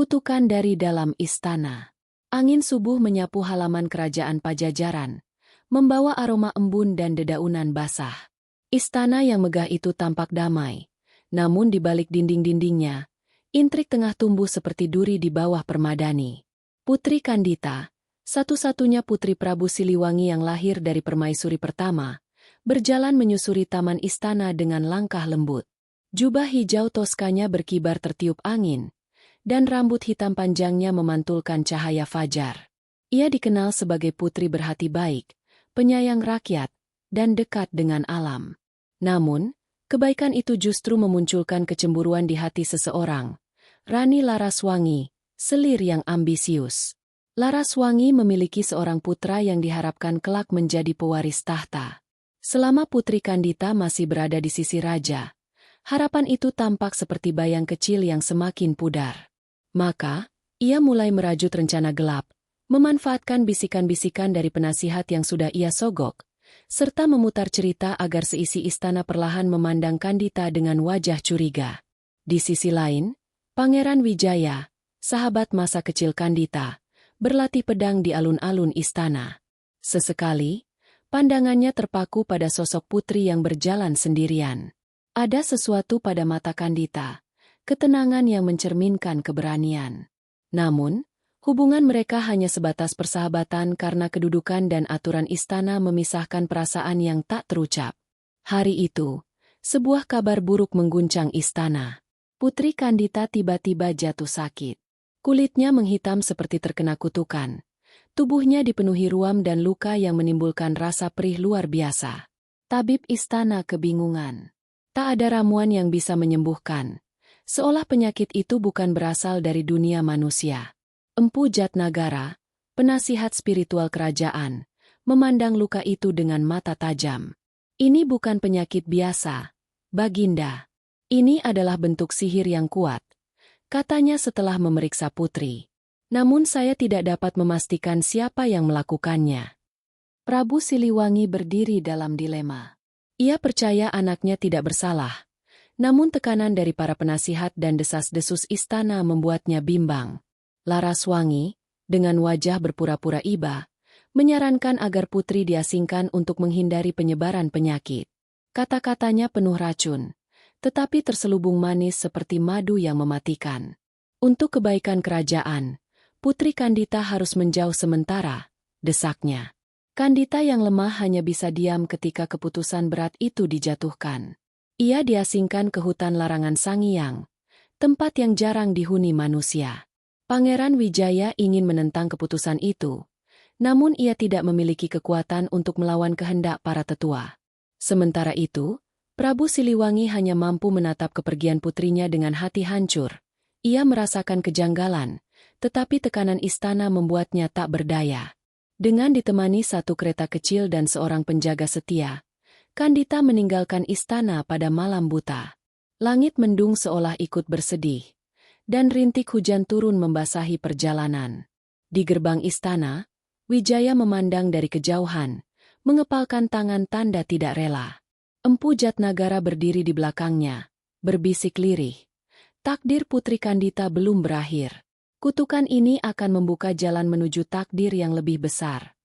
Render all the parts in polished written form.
Kutukan dari dalam istana. Angin subuh menyapu halaman kerajaan Pajajaran, membawa aroma embun dan dedaunan basah. Istana yang megah itu tampak damai, namun di balik dinding-dindingnya, intrik tengah tumbuh seperti duri di bawah permadani. Putri Kandita, satu-satunya putri Prabu Siliwangi yang lahir dari permaisuri pertama, berjalan menyusuri taman istana dengan langkah lembut. Jubah hijau toskanya berkibar tertiup angin, dan rambut hitam panjangnya memantulkan cahaya fajar. Ia dikenal sebagai putri berhati baik, penyayang rakyat, dan dekat dengan alam. Namun, kebaikan itu justru memunculkan kecemburuan di hati seseorang, Rani Laraswangi, selir yang ambisius. Laraswangi memiliki seorang putra yang diharapkan kelak menjadi pewaris tahta. Selama Putri Kandita masih berada di sisi raja, harapan itu tampak seperti bayang kecil yang semakin pudar. Maka, ia mulai merajut rencana gelap, memanfaatkan bisikan-bisikan dari penasihat yang sudah ia sogok, serta memutar cerita agar seisi istana perlahan memandang Kandita dengan wajah curiga. Di sisi lain, Pangeran Wijaya, sahabat masa kecil Kandita, berlatih pedang di alun-alun istana. Sesekali, pandangannya terpaku pada sosok putri yang berjalan sendirian. Ada sesuatu pada mata Kandita, ketenangan yang mencerminkan keberanian. Namun, hubungan mereka hanya sebatas persahabatan karena kedudukan dan aturan istana memisahkan perasaan yang tak terucap. Hari itu, sebuah kabar buruk mengguncang istana. Putri Kandita tiba-tiba jatuh sakit. Kulitnya menghitam seperti terkena kutukan. Tubuhnya dipenuhi ruam dan luka yang menimbulkan rasa perih luar biasa. Tabib istana kebingungan. Tak ada ramuan yang bisa menyembuhkan. Seolah penyakit itu bukan berasal dari dunia manusia. Empu Jatnagara, penasihat spiritual kerajaan, memandang luka itu dengan mata tajam. Ini bukan penyakit biasa, Baginda. Ini adalah bentuk sihir yang kuat, katanya setelah memeriksa putri. Namun saya tidak dapat memastikan siapa yang melakukannya. Prabu Siliwangi berdiri dalam dilema. Ia percaya anaknya tidak bersalah. Namun tekanan dari para penasihat dan desas-desus istana membuatnya bimbang. Laraswangi, dengan wajah berpura-pura iba, menyarankan agar putri diasingkan untuk menghindari penyebaran penyakit. Kata-katanya penuh racun, tetapi terselubung manis seperti madu yang mematikan. Untuk kebaikan kerajaan, Putri Kandita harus menjauh sementara, desaknya. Kandita yang lemah hanya bisa diam ketika keputusan berat itu dijatuhkan. Ia diasingkan ke hutan larangan Sangiang, tempat yang jarang dihuni manusia. Pangeran Wijaya ingin menentang keputusan itu, namun ia tidak memiliki kekuatan untuk melawan kehendak para tetua. Sementara itu, Prabu Siliwangi hanya mampu menatap kepergian putrinya dengan hati hancur. Ia merasakan kejanggalan, tetapi tekanan istana membuatnya tak berdaya. Dengan ditemani satu kereta kecil dan seorang penjaga setia, Kandita meninggalkan istana pada malam buta. Langit mendung seolah ikut bersedih, dan rintik hujan turun membasahi perjalanan. Di gerbang istana, Wijaya memandang dari kejauhan, mengepalkan tangan tanda tidak rela. Empu Jatnagara berdiri di belakangnya, berbisik lirih. Takdir Putri Kandita belum berakhir. Kutukan ini akan membuka jalan menuju takdir yang lebih besar.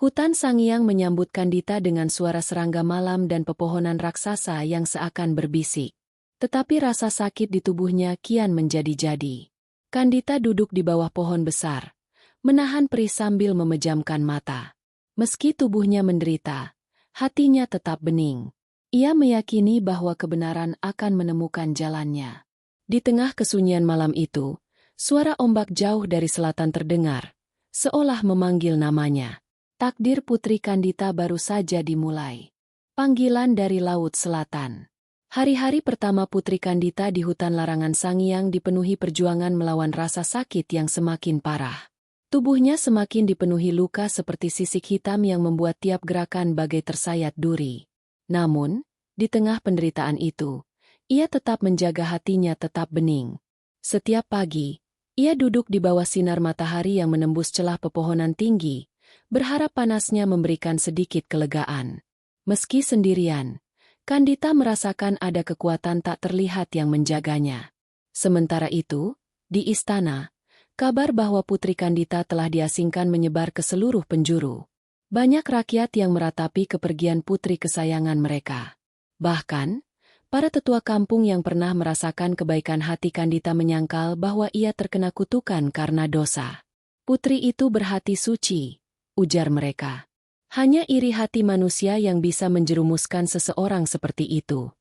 Hutan Sangiang menyambut Kandita dengan suara serangga malam dan pepohonan raksasa yang seakan berbisik. Tetapi rasa sakit di tubuhnya kian menjadi-jadi. Kandita duduk di bawah pohon besar, menahan perih sambil memejamkan mata. Meski tubuhnya menderita, hatinya tetap bening. Ia meyakini bahwa kebenaran akan menemukan jalannya. Di tengah kesunyian malam itu, suara ombak jauh dari selatan terdengar, seolah memanggil namanya. Takdir Putri Kandita baru saja dimulai. Panggilan dari Laut Selatan. Hari-hari pertama Putri Kandita di hutan larangan Sangiang dipenuhi perjuangan melawan rasa sakit yang semakin parah. Tubuhnya semakin dipenuhi luka seperti sisik hitam yang membuat tiap gerakan bagai tersayat duri. Namun, di tengah penderitaan itu, ia tetap menjaga hatinya tetap bening. Setiap pagi, ia duduk di bawah sinar matahari yang menembus celah pepohonan tinggi, berharap panasnya memberikan sedikit kelegaan. Meski sendirian, Kandita merasakan ada kekuatan tak terlihat yang menjaganya. Sementara itu, di istana, Kabar bahwa Putri Kandita telah diasingkan menyebar ke seluruh penjuru. Banyak rakyat yang meratapi kepergian putri kesayangan mereka. Bahkan, para tetua kampung yang pernah merasakan kebaikan hati Kandita menyangkal bahwa ia terkena kutukan karena dosa. Putri itu berhati suci, ujar mereka. Hanya iri hati manusia yang bisa menjerumuskan seseorang seperti itu.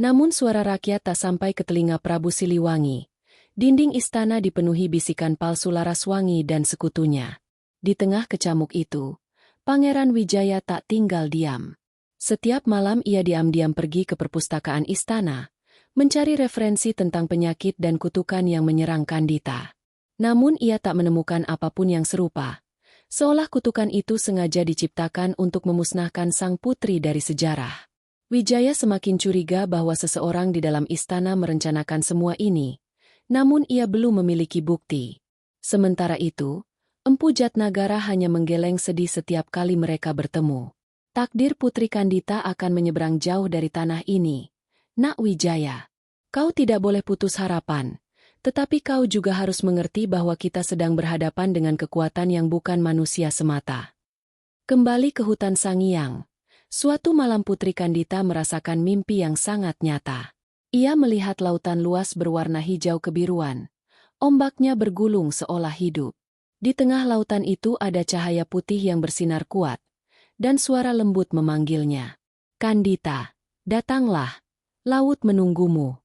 Namun suara rakyat tak sampai ke telinga Prabu Siliwangi. Dinding istana dipenuhi bisikan palsu Laraswangi dan sekutunya. Di tengah kecamuk itu, Pangeran Wijaya tak tinggal diam. Setiap malam ia diam-diam pergi ke perpustakaan istana, mencari referensi tentang penyakit dan kutukan yang menyerang Kandita. Namun ia tak menemukan apapun yang serupa. Seolah kutukan itu sengaja diciptakan untuk memusnahkan sang putri dari sejarah. Wijaya semakin curiga bahwa seseorang di dalam istana merencanakan semua ini. Namun ia belum memiliki bukti. Sementara itu, Empu Jatnagara hanya menggeleng sedih setiap kali mereka bertemu. Takdir Putri Kandita akan menyeberang jauh dari tanah ini. Nak Wijaya, kau tidak boleh putus harapan. Tetapi kau juga harus mengerti bahwa kita sedang berhadapan dengan kekuatan yang bukan manusia semata. Kembali ke hutan Sangiang. Suatu malam Putri Kandita merasakan mimpi yang sangat nyata. Ia melihat lautan luas berwarna hijau kebiruan. Ombaknya bergulung seolah hidup. Di tengah lautan itu ada cahaya putih yang bersinar kuat, dan suara lembut memanggilnya. Kandita, datanglah, laut menunggumu.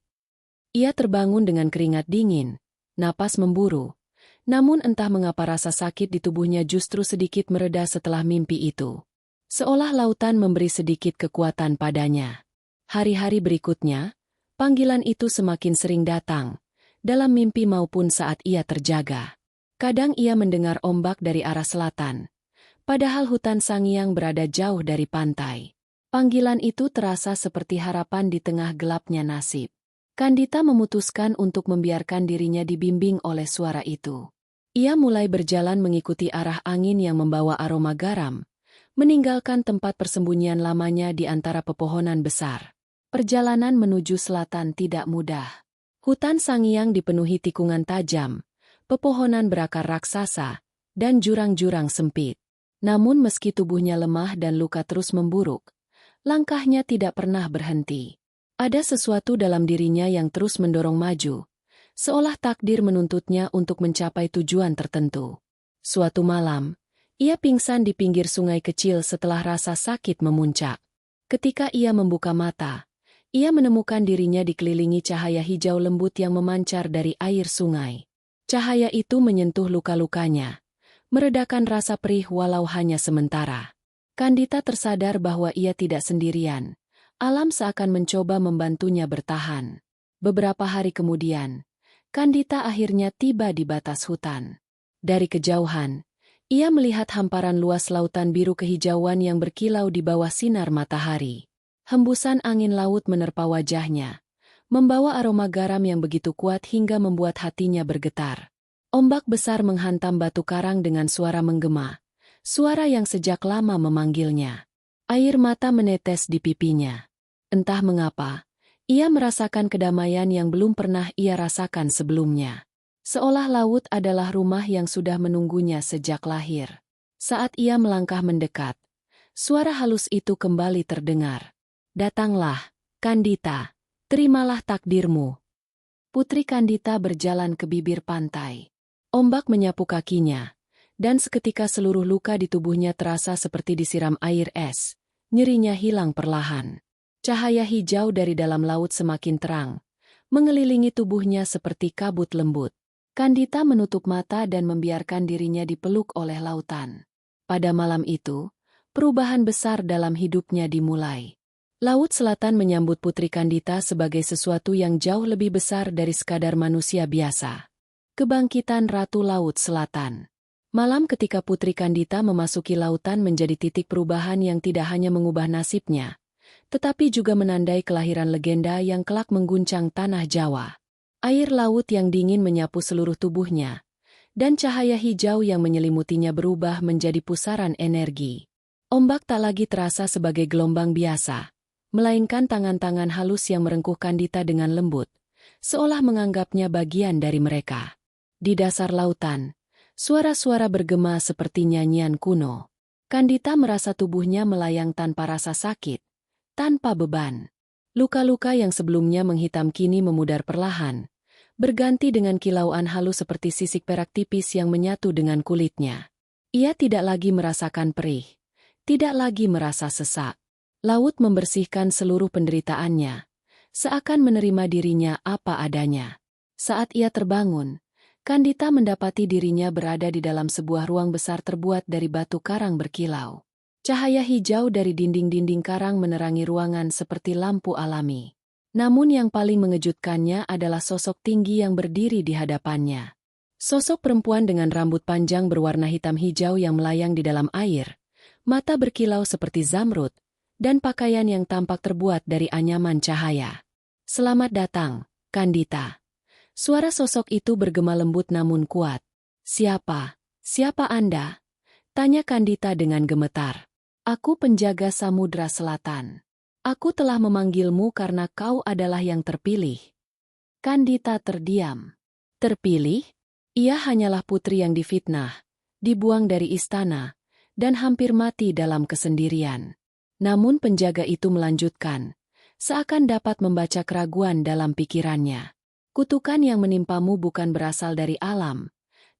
Ia terbangun dengan keringat dingin, napas memburu. Namun entah mengapa rasa sakit di tubuhnya justru sedikit mereda setelah mimpi itu. Seolah lautan memberi sedikit kekuatan padanya. Hari-hari berikutnya, panggilan itu semakin sering datang, dalam mimpi maupun saat ia terjaga. Kadang ia mendengar ombak dari arah selatan, padahal hutan Sangiang berada jauh dari pantai. Panggilan itu terasa seperti harapan di tengah gelapnya nasib. Kandita memutuskan untuk membiarkan dirinya dibimbing oleh suara itu. Ia mulai berjalan mengikuti arah angin yang membawa aroma garam, meninggalkan tempat persembunyian lamanya di antara pepohonan besar. Perjalanan menuju selatan tidak mudah. Hutan Sangiang dipenuhi tikungan tajam, pepohonan berakar raksasa, dan jurang-jurang sempit. Namun meski tubuhnya lemah dan luka terus memburuk, langkahnya tidak pernah berhenti. Ada sesuatu dalam dirinya yang terus mendorong maju, seolah takdir menuntutnya untuk mencapai tujuan tertentu. Suatu malam, ia pingsan di pinggir sungai kecil setelah rasa sakit memuncak. Ketika ia membuka mata, ia menemukan dirinya dikelilingi cahaya hijau lembut yang memancar dari air sungai. Cahaya itu menyentuh luka-lukanya, meredakan rasa perih walau hanya sementara. Kandita tersadar bahwa ia tidak sendirian. Alam seakan mencoba membantunya bertahan. Beberapa hari kemudian, Kandita akhirnya tiba di batas hutan. Dari kejauhan, ia melihat hamparan luas lautan biru kehijauan yang berkilau di bawah sinar matahari. Hembusan angin laut menerpa wajahnya, membawa aroma garam yang begitu kuat hingga membuat hatinya bergetar. Ombak besar menghantam batu karang dengan suara menggema, suara yang sejak lama memanggilnya. Air mata menetes di pipinya. Entah mengapa, ia merasakan kedamaian yang belum pernah ia rasakan sebelumnya. Seolah laut adalah rumah yang sudah menunggunya sejak lahir. Saat ia melangkah mendekat, suara halus itu kembali terdengar. Datanglah, Kandita, terimalah takdirmu. Putri Kandita berjalan ke bibir pantai. Ombak menyapu kakinya, dan seketika seluruh luka di tubuhnya terasa seperti disiram air es. Nyerinya hilang perlahan. Cahaya hijau dari dalam laut semakin terang, mengelilingi tubuhnya seperti kabut lembut. Kandita menutup mata dan membiarkan dirinya dipeluk oleh lautan. Pada malam itu, perubahan besar dalam hidupnya dimulai. Laut Selatan menyambut Putri Kandita sebagai sesuatu yang jauh lebih besar dari sekadar manusia biasa. Kebangkitan Ratu Laut Selatan. Malam ketika Putri Kandita memasuki lautan menjadi titik perubahan yang tidak hanya mengubah nasibnya, tetapi juga menandai kelahiran legenda yang kelak mengguncang tanah Jawa. Air laut yang dingin menyapu seluruh tubuhnya, dan cahaya hijau yang menyelimutinya berubah menjadi pusaran energi. Ombak tak lagi terasa sebagai gelombang biasa, melainkan tangan-tangan halus yang merengkuh Kandita dengan lembut, seolah menganggapnya bagian dari mereka. Di dasar lautan, suara-suara bergema seperti nyanyian kuno. Kandita merasa tubuhnya melayang tanpa rasa sakit, tanpa beban. Luka-luka yang sebelumnya menghitam kini memudar perlahan, berganti dengan kilauan halus seperti sisik perak tipis yang menyatu dengan kulitnya. Ia tidak lagi merasakan perih, tidak lagi merasa sesak. Laut membersihkan seluruh penderitaannya, seakan menerima dirinya apa adanya. Saat ia terbangun, Kandita mendapati dirinya berada di dalam sebuah ruang besar terbuat dari batu karang berkilau. Cahaya hijau dari dinding-dinding karang menerangi ruangan seperti lampu alami. Namun yang paling mengejutkannya adalah sosok tinggi yang berdiri di hadapannya. Sosok perempuan dengan rambut panjang berwarna hitam hijau yang melayang di dalam air, mata berkilau seperti zamrud, dan pakaian yang tampak terbuat dari anyaman cahaya. "Selamat datang, Kandita." Suara sosok itu bergema lembut namun kuat. "Siapa? Siapa Anda?" tanya Kandita dengan gemetar. "Aku penjaga Samudra Selatan. Aku telah memanggilmu karena kau adalah yang terpilih." Kandita terdiam. Terpilih? Ia hanyalah putri yang difitnah, dibuang dari istana, dan hampir mati dalam kesendirian. Namun penjaga itu melanjutkan, seakan dapat membaca keraguan dalam pikirannya. "Kutukan yang menimpamu bukan berasal dari alam,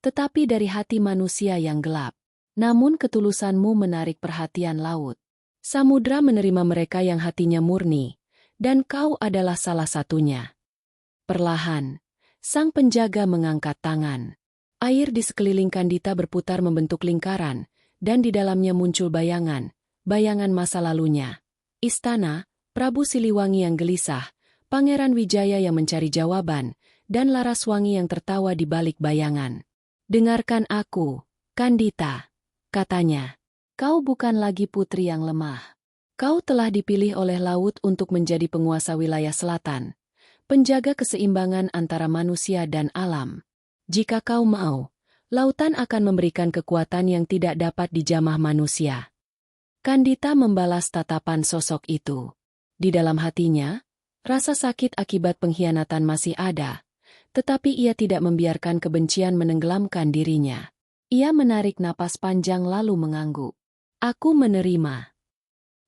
tetapi dari hati manusia yang gelap. Namun ketulusanmu menarik perhatian laut. Samudra menerima mereka yang hatinya murni, dan kau adalah salah satunya." Perlahan, sang penjaga mengangkat tangan. Air di sekeliling Kandita berputar membentuk lingkaran, dan di dalamnya muncul bayangan masa lalunya. Istana, Prabu Siliwangi yang gelisah, Pangeran Wijaya yang mencari jawaban, dan Laraswangi yang tertawa di balik bayangan. "Dengarkan aku, Kandita," katanya. "Kau bukan lagi putri yang lemah. Kau telah dipilih oleh laut untuk menjadi penguasa wilayah selatan, penjaga keseimbangan antara manusia dan alam. Jika kau mau, lautan akan memberikan kekuatan yang tidak dapat dijamah manusia." Kandita membalas tatapan sosok itu. Di dalam hatinya, rasa sakit akibat pengkhianatan masih ada, tetapi ia tidak membiarkan kebencian menenggelamkan dirinya. Ia menarik napas panjang lalu mengangguk. "Aku menerima."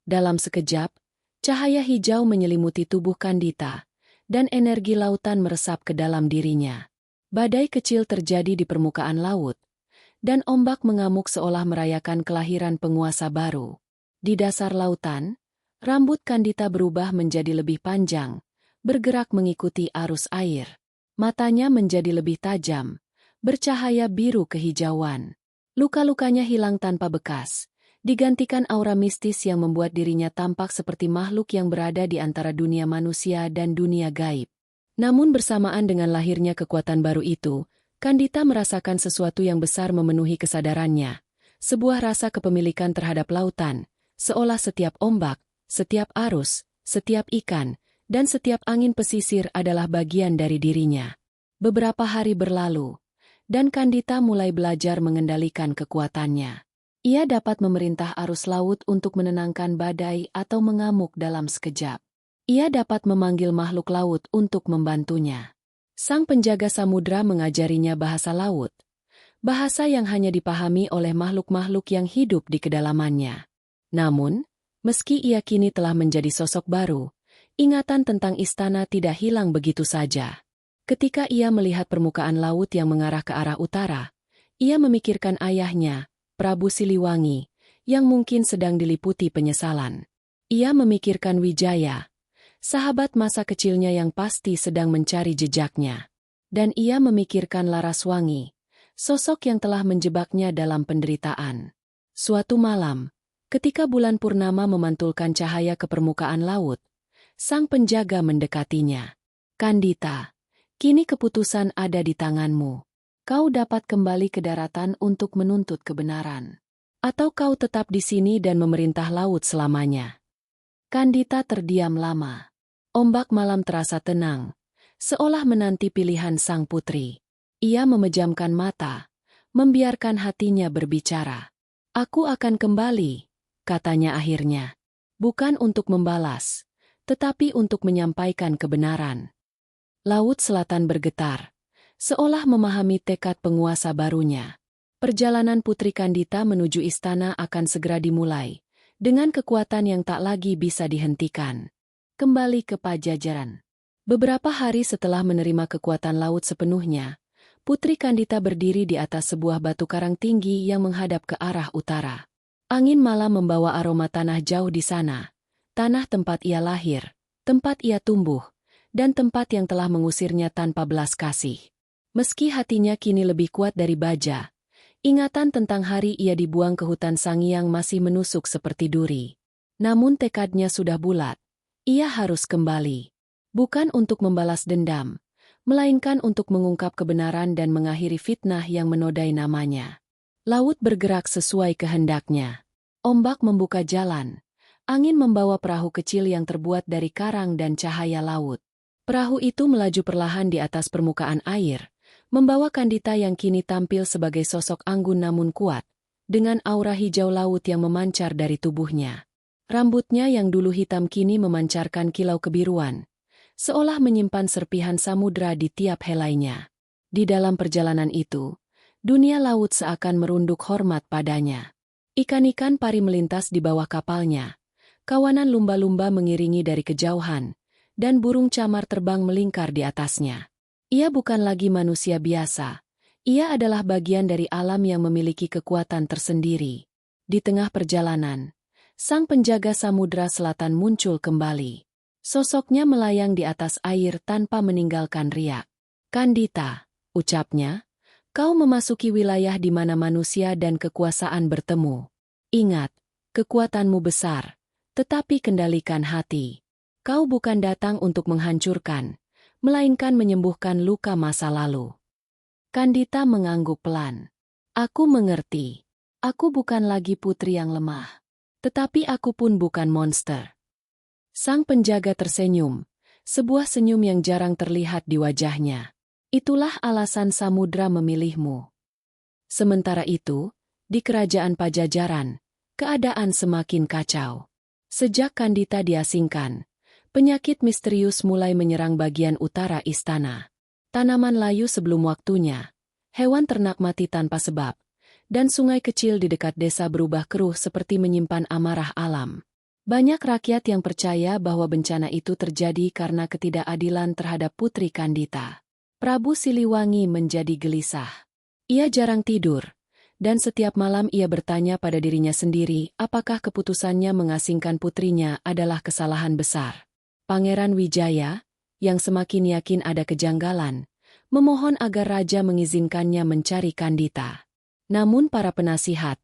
Dalam sekejap, cahaya hijau menyelimuti tubuh Kandita, dan energi lautan meresap ke dalam dirinya. Badai kecil terjadi di permukaan laut, dan ombak mengamuk seolah merayakan kelahiran penguasa baru. Di dasar lautan, rambut Kandita berubah menjadi lebih panjang, bergerak mengikuti arus air. Matanya menjadi lebih tajam, bercahaya biru kehijauan. Luka-lukanya hilang tanpa bekas, digantikan aura mistis yang membuat dirinya tampak seperti makhluk yang berada di antara dunia manusia dan dunia gaib. Namun bersamaan dengan lahirnya kekuatan baru itu, Kandita merasakan sesuatu yang besar memenuhi kesadarannya. Sebuah rasa kepemilikan terhadap lautan, seolah setiap ombak, setiap arus, setiap ikan, dan setiap angin pesisir adalah bagian dari dirinya. Beberapa hari berlalu, dan Kandita mulai belajar mengendalikan kekuatannya. Ia dapat memerintah arus laut untuk menenangkan badai atau mengamuk dalam sekejap. Ia dapat memanggil makhluk laut untuk membantunya. Sang penjaga samudra mengajarinya bahasa laut, bahasa yang hanya dipahami oleh makhluk-makhluk yang hidup di kedalamannya. Namun, meski ia kini telah menjadi sosok baru, ingatan tentang istana tidak hilang begitu saja. Ketika ia melihat permukaan laut yang mengarah ke arah utara, ia memikirkan ayahnya, Prabu Siliwangi, yang mungkin sedang diliputi penyesalan. Ia memikirkan Wijaya, sahabat masa kecilnya yang pasti sedang mencari jejaknya. Dan ia memikirkan Laraswangi, sosok yang telah menjebaknya dalam penderitaan. Suatu malam, ketika bulan purnama memantulkan cahaya ke permukaan laut, sang penjaga mendekatinya. "Kandita, kini keputusan ada di tanganmu. Kau dapat kembali ke daratan untuk menuntut kebenaran. Atau kau tetap di sini dan memerintah laut selamanya." Kandita terdiam lama. Ombak malam terasa tenang, seolah menanti pilihan sang putri. Ia memejamkan mata, membiarkan hatinya berbicara. "Aku akan kembali," katanya akhirnya. "Bukan untuk membalas, tetapi untuk menyampaikan kebenaran." Laut selatan bergetar, seolah memahami tekad penguasa barunya. Perjalanan Putri Kandita menuju istana akan segera dimulai, dengan kekuatan yang tak lagi bisa dihentikan. Kembali ke Pajajaran. Beberapa hari setelah menerima kekuatan laut sepenuhnya, Putri Kandita berdiri di atas sebuah batu karang tinggi yang menghadap ke arah utara. Angin malam membawa aroma tanah jauh di sana, tanah tempat ia lahir, tempat ia tumbuh, dan tempat yang telah mengusirnya tanpa belas kasih. Meski hatinya kini lebih kuat dari baja, ingatan tentang hari ia dibuang ke hutan Sangiang masih menusuk seperti duri. Namun tekadnya sudah bulat. Ia harus kembali. Bukan untuk membalas dendam, melainkan untuk mengungkap kebenaran dan mengakhiri fitnah yang menodai namanya. Laut bergerak sesuai kehendaknya. Ombak membuka jalan. Angin membawa perahu kecil yang terbuat dari karang dan cahaya laut. Perahu itu melaju perlahan di atas permukaan air, membawa Kandita yang kini tampil sebagai sosok anggun namun kuat, dengan aura hijau laut yang memancar dari tubuhnya. Rambutnya yang dulu hitam kini memancarkan kilau kebiruan, seolah menyimpan serpihan samudra di tiap helainya. Di dalam perjalanan itu, dunia laut seakan merunduk hormat padanya. Ikan-ikan pari melintas di bawah kapalnya, kawanan lumba-lumba mengiringi dari kejauhan, dan burung camar terbang melingkar di atasnya. Ia bukan lagi manusia biasa. Ia adalah bagian dari alam yang memiliki kekuatan tersendiri. Di tengah perjalanan, sang penjaga samudra selatan muncul kembali. Sosoknya melayang di atas air tanpa meninggalkan riak. "Kandita," ucapnya, "kau memasuki wilayah di mana manusia dan kekuasaan bertemu. Ingat, kekuatanmu besar, tetapi kendalikan hati. Kau bukan datang untuk menghancurkan, melainkan menyembuhkan luka masa lalu." Kandita mengangguk pelan. "Aku mengerti. Aku bukan lagi putri yang lemah. Tetapi aku pun bukan monster." Sang penjaga tersenyum, sebuah senyum yang jarang terlihat di wajahnya. "Itulah alasan samudra memilihmu." Sementara itu, di kerajaan Pajajaran, keadaan semakin kacau. Sejak Kandita diasingkan, penyakit misterius mulai menyerang bagian utara istana. Tanaman layu sebelum waktunya, hewan ternak mati tanpa sebab, dan sungai kecil di dekat desa berubah keruh seperti menyimpan amarah alam. Banyak rakyat yang percaya bahwa bencana itu terjadi karena ketidakadilan terhadap Putri Kandita. Prabu Siliwangi menjadi gelisah. Ia jarang tidur, dan setiap malam ia bertanya pada dirinya sendiri apakah keputusannya mengasingkan putrinya adalah kesalahan besar. Pangeran Wijaya, yang semakin yakin ada kejanggalan, memohon agar raja mengizinkannya mencari Kandita. Namun para penasihat,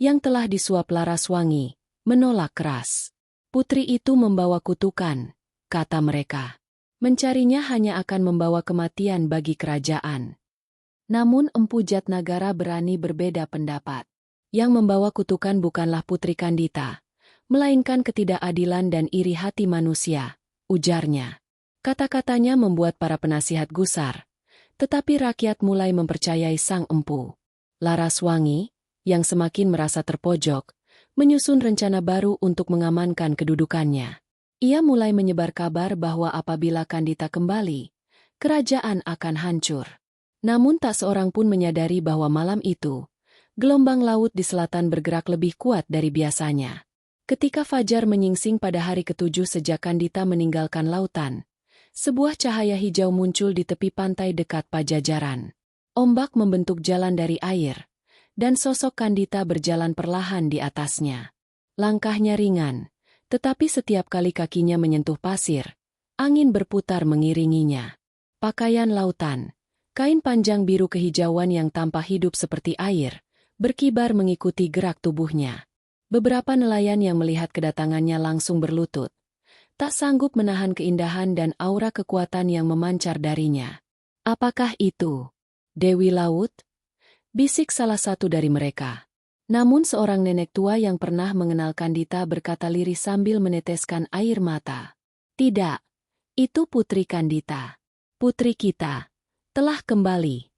yang telah disuap Laraswangi, menolak keras. "Putri itu membawa kutukan," kata mereka. "Mencarinya hanya akan membawa kematian bagi kerajaan." Namun Empu Jatnagara berani berbeda pendapat. Yang membawa kutukan bukanlah Putri Kandita, melainkan ketidakadilan dan iri hati manusia, ujarnya. Kata-katanya membuat para penasihat gusar, tetapi rakyat mulai mempercayai sang empu. Laraswangi, yang semakin merasa terpojok, menyusun rencana baru untuk mengamankan kedudukannya. Ia mulai menyebar kabar bahwa apabila Kandita kembali, kerajaan akan hancur. Namun tak seorang pun menyadari bahwa malam itu, gelombang laut di selatan bergerak lebih kuat dari biasanya. Ketika fajar menyingsing pada hari ketujuh sejak Kandita meninggalkan lautan, sebuah cahaya hijau muncul di tepi pantai dekat Pajajaran. Ombak membentuk jalan dari air, dan sosok Kandita berjalan perlahan di atasnya. Langkahnya ringan, tetapi setiap kali kakinya menyentuh pasir, angin berputar mengiringinya. Pakaian lautan, kain panjang biru kehijauan yang tampak hidup seperti air, berkibar mengikuti gerak tubuhnya. Beberapa nelayan yang melihat kedatangannya langsung berlutut, tak sanggup menahan keindahan dan aura kekuatan yang memancar darinya. "Apakah itu Dewi Laut?" bisik salah satu dari mereka. Namun seorang nenek tua yang pernah mengenal Kandita berkata lirih sambil meneteskan air mata. "Tidak, itu Putri Kandita. Putri kita telah kembali."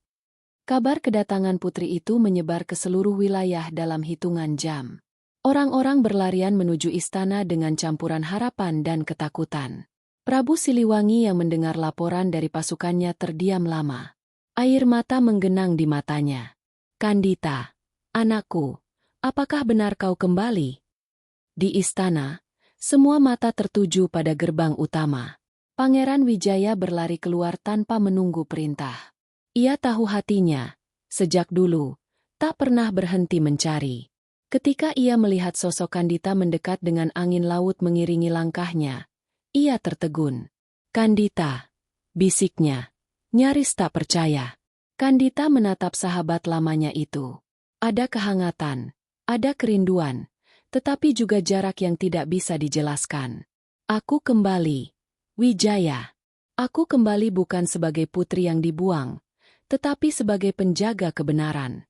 Kabar kedatangan putri itu menyebar ke seluruh wilayah dalam hitungan jam. Orang-orang berlarian menuju istana dengan campuran harapan dan ketakutan. Prabu Siliwangi yang mendengar laporan dari pasukannya terdiam lama. Air mata menggenang di matanya. Kandita, anakku, apakah benar kau kembali? Di istana, semua mata tertuju pada gerbang utama. Pangeran Wijaya berlari keluar tanpa menunggu perintah. Ia tahu hatinya, sejak dulu, tak pernah berhenti mencari. Ketika ia melihat sosok Kandita mendekat dengan angin laut mengiringi langkahnya, ia tertegun. Kandita, bisiknya, nyaris tak percaya. Kandita menatap sahabat lamanya itu. Ada kehangatan, ada kerinduan, tetapi juga jarak yang tidak bisa dijelaskan. Aku kembali, Wijaya. Aku kembali bukan sebagai putri yang dibuang, tetapi sebagai penjaga kebenaran.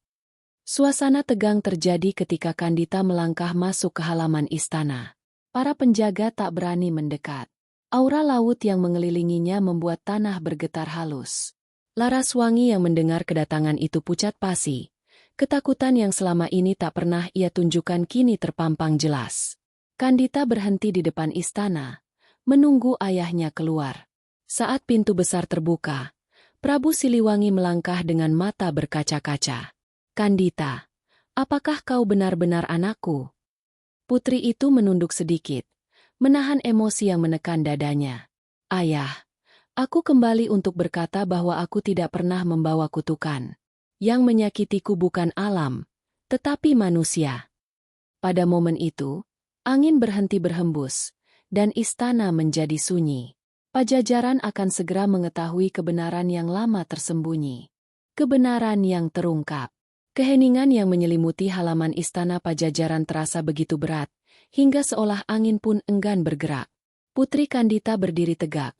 Suasana tegang terjadi ketika Kandita melangkah masuk ke halaman istana. Para penjaga tak berani mendekat. Aura laut yang mengelilinginya membuat tanah bergetar halus. Laraswangi yang mendengar kedatangan itu pucat pasi. Ketakutan yang selama ini tak pernah ia tunjukkan kini terpampang jelas. Kandita berhenti di depan istana, menunggu ayahnya keluar. Saat pintu besar terbuka, Prabu Siliwangi melangkah dengan mata berkaca-kaca. Kandita, apakah kau benar-benar anakku? Putri itu menunduk sedikit, menahan emosi yang menekan dadanya. Ayah, aku kembali untuk berkata bahwa aku tidak pernah membawa kutukan. Yang menyakitiku bukan alam, tetapi manusia. Pada momen itu, angin berhenti berhembus, dan istana menjadi sunyi. Pajajaran akan segera mengetahui kebenaran yang lama tersembunyi. Kebenaran yang terungkap. Keheningan yang menyelimuti halaman istana Pajajaran terasa begitu berat, hingga seolah angin pun enggan bergerak. Putri Kandita berdiri tegak.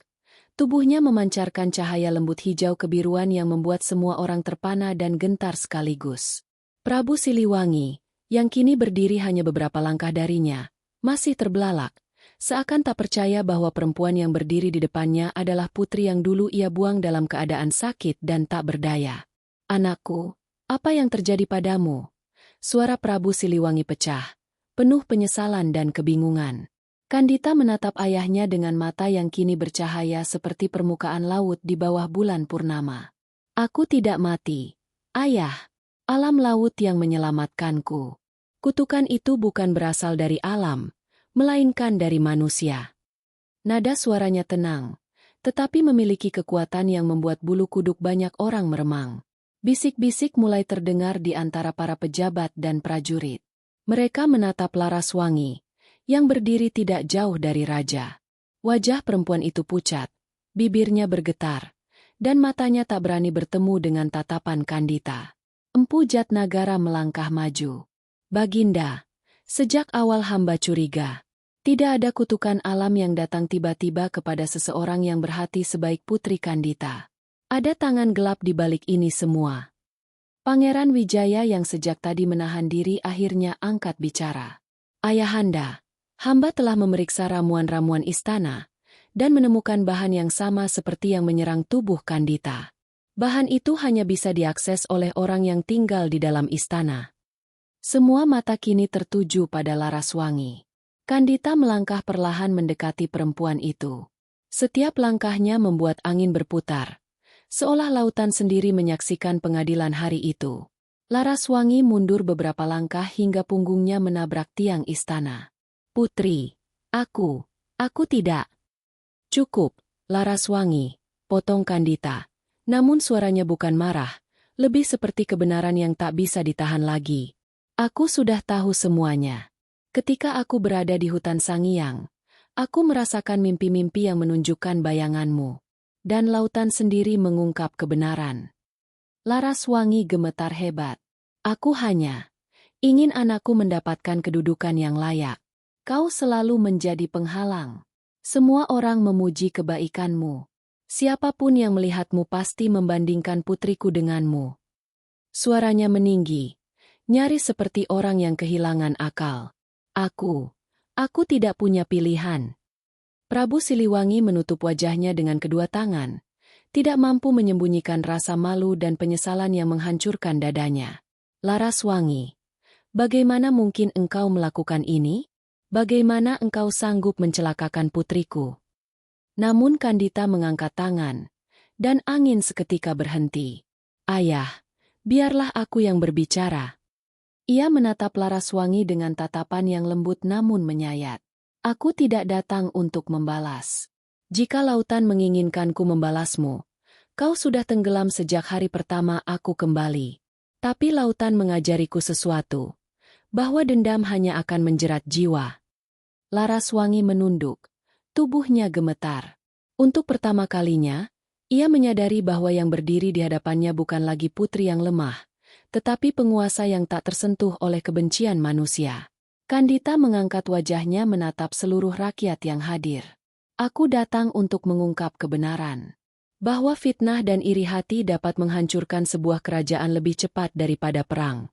Tubuhnya memancarkan cahaya lembut hijau kebiruan yang membuat semua orang terpana dan gentar sekaligus. Prabu Siliwangi, yang kini berdiri hanya beberapa langkah darinya, masih terbelalak, seakan tak percaya bahwa perempuan yang berdiri di depannya adalah putri yang dulu ia buang dalam keadaan sakit dan tak berdaya. Anakku, apa yang terjadi padamu? Suara Prabu Siliwangi pecah, penuh penyesalan dan kebingungan. Kandita menatap ayahnya dengan mata yang kini bercahaya seperti permukaan laut di bawah bulan purnama. Aku tidak mati, ayah. Alam laut yang menyelamatkanku. Kutukan itu bukan berasal dari alam, melainkan dari manusia. Nada suaranya tenang, tetapi memiliki kekuatan yang membuat bulu kuduk banyak orang meremang. Bisik-bisik mulai terdengar di antara para pejabat dan prajurit. Mereka menatap Laraswangi, yang berdiri tidak jauh dari raja. Wajah perempuan itu pucat, bibirnya bergetar, dan matanya tak berani bertemu dengan tatapan Kandita. Empu Jatnagara melangkah maju. Baginda, sejak awal hamba curiga, tidak ada kutukan alam yang datang tiba-tiba kepada seseorang yang berhati sebaik Putri Kandita. Ada tangan gelap di balik ini semua. Pangeran Wijaya yang sejak tadi menahan diri akhirnya angkat bicara. Ayahanda, hamba telah memeriksa ramuan-ramuan istana, dan menemukan bahan yang sama seperti yang menyerang tubuh Kandita. Bahan itu hanya bisa diakses oleh orang yang tinggal di dalam istana. Semua mata kini tertuju pada Laraswangi. Kandita melangkah perlahan mendekati perempuan itu. Setiap langkahnya membuat angin berputar, seolah lautan sendiri menyaksikan pengadilan hari itu. Laraswangi mundur beberapa langkah hingga punggungnya menabrak tiang istana. Putri, aku tidak. Cukup, Laraswangi, potong Kandita. Namun suaranya bukan marah, lebih seperti kebenaran yang tak bisa ditahan lagi. Aku sudah tahu semuanya. Ketika aku berada di hutan Sangiang, aku merasakan mimpi-mimpi yang menunjukkan bayanganmu. Dan lautan sendiri mengungkap kebenaran. Laraswangi gemetar hebat. Aku hanya ingin anakku mendapatkan kedudukan yang layak. Kau selalu menjadi penghalang. Semua orang memuji kebaikanmu. Siapapun yang melihatmu pasti membandingkan putriku denganmu. Suaranya meninggi, nyaris seperti orang yang kehilangan akal. Aku tidak punya pilihan. Prabu Siliwangi menutup wajahnya dengan kedua tangan, tidak mampu menyembunyikan rasa malu dan penyesalan yang menghancurkan dadanya. Laraswangi, bagaimana mungkin engkau melakukan ini? Bagaimana engkau sanggup mencelakakan putriku? Namun Kandita mengangkat tangan, dan angin seketika berhenti. Ayah, biarlah aku yang berbicara. Ia menatap Laraswangi dengan tatapan yang lembut namun menyayat. Aku tidak datang untuk membalas. Jika lautan menginginkanku membalasmu, kau sudah tenggelam sejak hari pertama aku kembali. Tapi lautan mengajariku sesuatu, bahwa dendam hanya akan menjerat jiwa. Laraswangi menunduk, tubuhnya gemetar. Untuk pertama kalinya, ia menyadari bahwa yang berdiri di hadapannya bukan lagi putri yang lemah, tetapi penguasa yang tak tersentuh oleh kebencian manusia. Kandita mengangkat wajahnya menatap seluruh rakyat yang hadir. Aku datang untuk mengungkap kebenaran. Bahwa fitnah dan iri hati dapat menghancurkan sebuah kerajaan lebih cepat daripada perang.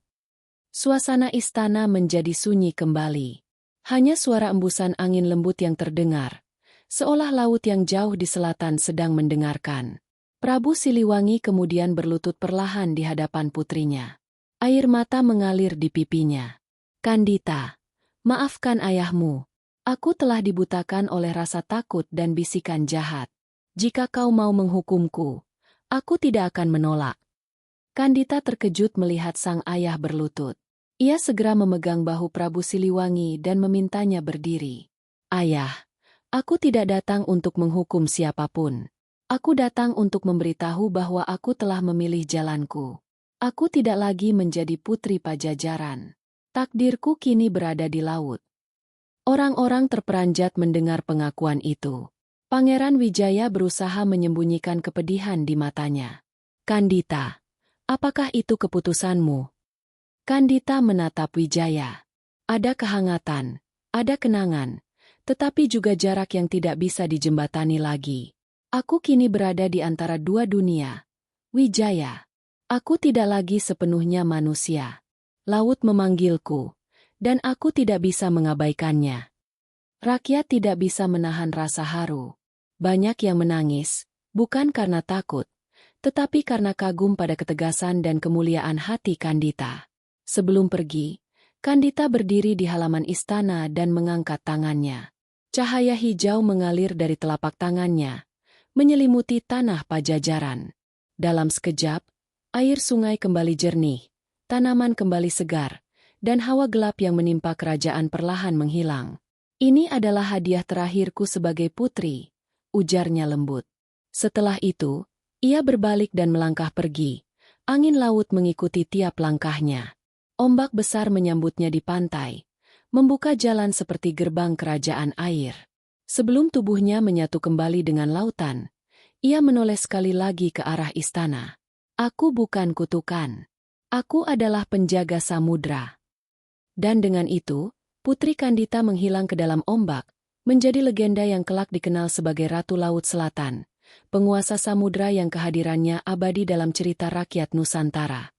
Suasana istana menjadi sunyi kembali. Hanya suara embusan angin lembut yang terdengar, seolah laut yang jauh di selatan sedang mendengarkan. Prabu Siliwangi kemudian berlutut perlahan di hadapan putrinya. Air mata mengalir di pipinya. Kandita, maafkan ayahmu. Aku telah dibutakan oleh rasa takut dan bisikan jahat. Jika kau mau menghukumku, aku tidak akan menolak. Kandita terkejut melihat sang ayah berlutut. Ia segera memegang bahu Prabu Siliwangi dan memintanya berdiri. Ayah, aku tidak datang untuk menghukum siapapun. Aku datang untuk memberitahu bahwa aku telah memilih jalanku. Aku tidak lagi menjadi putri Pajajaran. Takdirku kini berada di laut. Orang-orang terperanjat mendengar pengakuan itu. Pangeran Wijaya berusaha menyembunyikan kepedihan di matanya. Kandita, apakah itu keputusanmu? Kandita menatap Wijaya. Ada kehangatan, ada kenangan, tetapi juga jarak yang tidak bisa dijembatani lagi. Aku kini berada di antara dua dunia. Wijaya, aku tidak lagi sepenuhnya manusia. Laut memanggilku, dan aku tidak bisa mengabaikannya. Rakyat tidak bisa menahan rasa haru. Banyak yang menangis, bukan karena takut, tetapi karena kagum pada ketegasan dan kemuliaan hati Kandita. Sebelum pergi, Kandita berdiri di halaman istana dan mengangkat tangannya. Cahaya hijau mengalir dari telapak tangannya, menyelimuti tanah Pajajaran. Dalam sekejap, air sungai kembali jernih, tanaman kembali segar, dan hawa gelap yang menimpa kerajaan perlahan menghilang. Ini adalah hadiah terakhirku sebagai putri, ujarnya lembut. Setelah itu, ia berbalik dan melangkah pergi. Angin laut mengikuti tiap langkahnya. Ombak besar menyambutnya di pantai, membuka jalan seperti gerbang kerajaan air. Sebelum tubuhnya menyatu kembali dengan lautan, ia menoleh sekali lagi ke arah istana. Aku bukan kutukan. Aku adalah penjaga samudra. Dan dengan itu, Putri Kandita menghilang ke dalam ombak, menjadi legenda yang kelak dikenal sebagai Ratu Laut Selatan, penguasa samudra yang kehadirannya abadi dalam cerita rakyat Nusantara.